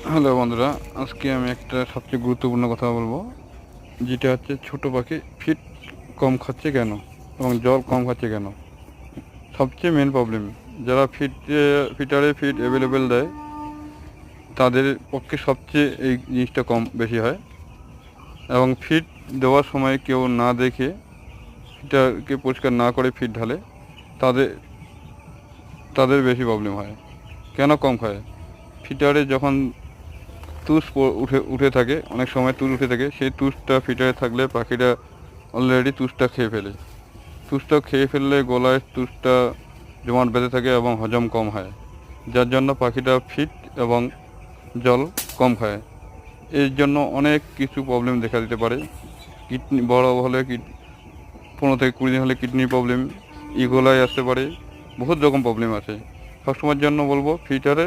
Hello বন্ধুরা, আজকে আমি একটা সবচেয়ে গুরুত্বপূর্ণ কথা বলবো, যেটা হচ্ছে ছোট পাখি ফিড কম খাচ্ছে কেন এবং জল কম খাচ্ছে কেন। সবচেয়ে মেন প্রবলেম, যারা ফিটারে ফিড অ্যাভেলেবেল দেয় তাদের পক্ষে সবচেয়ে এই জিনিসটা কম বেশি হয়। এবং ফিড দেওয়ার সময় কেউ না দেখে ফিটারকে পরিষ্কার না করে ফিড ঢালে, তাদের তাদের বেশি প্রবলেম হয়। কেন কম খায়? ফিটারে যখন উঠে উঠে থাকে, অনেক সময় তুষ উঠে থাকে, সেই তুষটা ফিটারে থাকলে পাখিটা অলরেডি তুষটা খেয়ে ফেলে। তুষটা খেয়ে ফেললে গলায় তুষটা জমাট বেঁধে থাকে এবং হজম কম হয়, যার জন্য পাখিটা ফিট এবং জল কম খায়। এর জন্য অনেক কিছু প্রবলেম দেখা দিতে পারে। কিডনি বড় হলে 15 থেকে 20 দিন হলে কিডনি প্রবলেম, ইগোলাই আসতে পারে, বহুত রকম প্রবলেম আছে। সবসময়ের জন্য বলবো ফিটারে